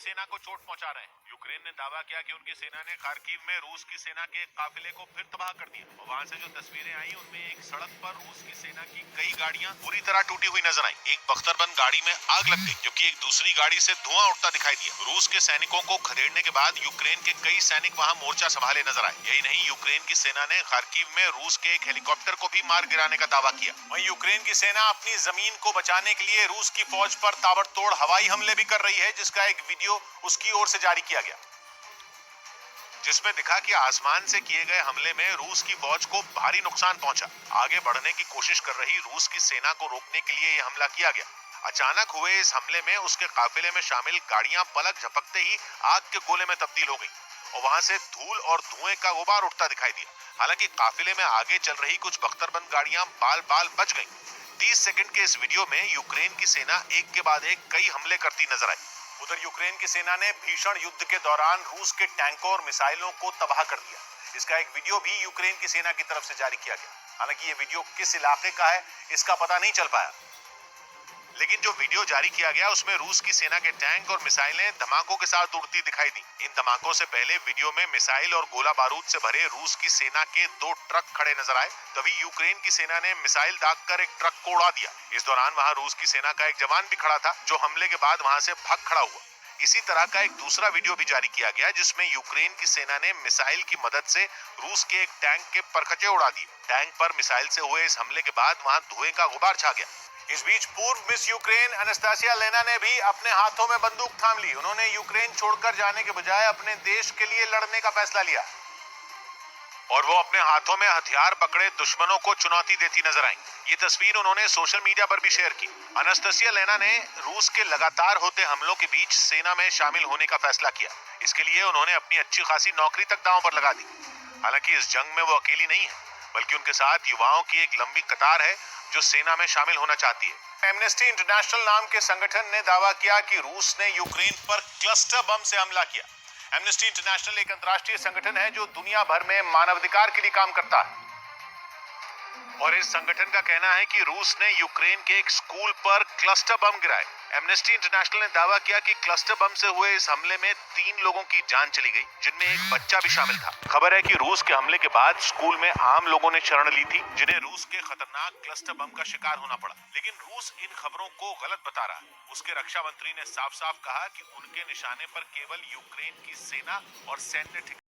सेना को चोट पहुंचा रहे हैं। यूक्रेन ने दावा किया कि उनकी सेना ने खार्किव में रूस की सेना के काफिले को फिर तबाह कर दिया। और वहां से जो तस्वीरें आई उनमें एक सड़क पर रूस की सेना की कई गाड़ियां पूरी तरह टूटी हुई नजर आई। एक बख्तरबंद गाड़ी में आग लग गई, जबकि एक दूसरी गाड़ी से धुआं उठता दिखाई दिया। रूस के सैनिकों को खदेड़ने के बाद यूक्रेन के कई सैनिक वहां मोर्चा संभाले नजर आए। यही नहीं, यूक्रेन की सेना ने खार्किव में रूस के एक हेलीकॉप्टर को भी मार गिराने का दावा किया। वहीं यूक्रेन की सेना अपनी जमीन को बचाने के लिए रूस की फौज पर ताबड़तोड़ हवाई हमले भी कर रही है, जिसका एक वीडियो उसकी ओर से जारी किया गया, जिसमें दिखा कि आसमान से किए गए हमले में रूस की फौज को भारी नुकसान पहुंचा। आगे बढ़ने की कोशिश कर रही रूस की सेना को रोकने के लिए यह हमला किया गया। अचानक हुए इस हमले में उसके काफिले में शामिल गाड़ियां पलक झपकते ही आग के गोले में तब्दील हो गई और वहां से धूल और धुएं का गुबार उठता दिखाई दिया। हालांकि काफिले में आगे चल रही कुछ बख्तरबंद गाड़ियां बाल बाल बच गईं। 30 सेकंड के इस वीडियो में यूक्रेन की सेना एक के बाद एक कई हमले करती नजर आई। उधर यूक्रेन की सेना ने भीषण युद्ध के दौरान रूस के टैंकों और मिसाइलों को तबाह कर दिया। इसका एक वीडियो भी यूक्रेन की सेना की तरफ से जारी किया गया। हालांकि ये वीडियो किस इलाके का है इसका पता नहीं चल पाया, लेकिन जो वीडियो जारी किया गया उसमें रूस की सेना के टैंक और मिसाइलें धमाकों के साथ उड़ती दिखाई दी। इन धमाकों से पहले वीडियो में मिसाइल और गोला बारूद से भरे रूस की सेना के 2 ट्रक खड़े नजर आए। तभी यूक्रेन की सेना ने मिसाइल दागकर एक ट्रक को उड़ा दिया। इस दौरान वहां रूस की सेना का एक जवान भी खड़ा था, जो हमले के बाद वहां से भाग खड़ा हुआ। इसी तरह का एक दूसरा वीडियो भी जारी किया गया, जिसमें यूक्रेन की सेना ने मिसाइल की मदद से रूस के एक टैंक के परखचे उड़ा दिए। टैंक पर मिसाइल से हुए इस हमले के बाद वहां धुएं का गुबार छा गया। इस बीच पूर्व मिस यूक्रेन अनास्तासिया लेना ने भी अपने हाथों में बंदूक थाम ली। उन्होंने यूक्रेन छोड़कर जाने के बजाय अपने देश के लिए लड़ने का फैसला लिया और वो अपने हाथों में हथियार पकड़े दुश्मनों को चुनौती देती नजर आई। ये तस्वीर उन्होंने सोशल मीडिया पर भी शेयर की। अनास्तासिया लेना ने रूस के लगातार होते हमलों के बीच सेना में शामिल होने का फैसला किया। इसके लिए उन्होंने अपनी अच्छी खासी नौकरी तक दांव पर लगा दी। हालांकि इस जंग में वो अकेली नहीं है, बल्कि उनके साथ युवाओं की एक लंबी कतार है जो सेना में शामिल होना चाहती है। एमनेस्टी इंटरनेशनल नाम के संगठन ने दावा किया कि रूस ने यूक्रेन पर क्लस्टर बम से हमला किया। एमनेस्टी इंटरनेशनल एक अंतर्राष्ट्रीय संगठन है जो दुनिया भर में मानवाधिकार के लिए काम करता है और इस संगठन का कहना है कि रूस ने यूक्रेन के एक स्कूल पर क्लस्टर बम गिराए। एमनेस्टी इंटरनेशनल ने दावा किया कि क्लस्टर बम से हुए इस हमले में 3 लोगों की जान चली गई, जिनमें एक बच्चा भी शामिल था। खबर है कि रूस के हमले के बाद स्कूल में आम लोगों ने शरण ली थी, जिन्हें रूस के खतरनाक क्लस्टर बम का शिकार होना पड़ा। लेकिन रूस इन खबरों को गलत बता रहा है। उसके रक्षा मंत्री ने साफ साफ कहा कि उनके निशाने पर केवल यूक्रेन की सेना और सैन्य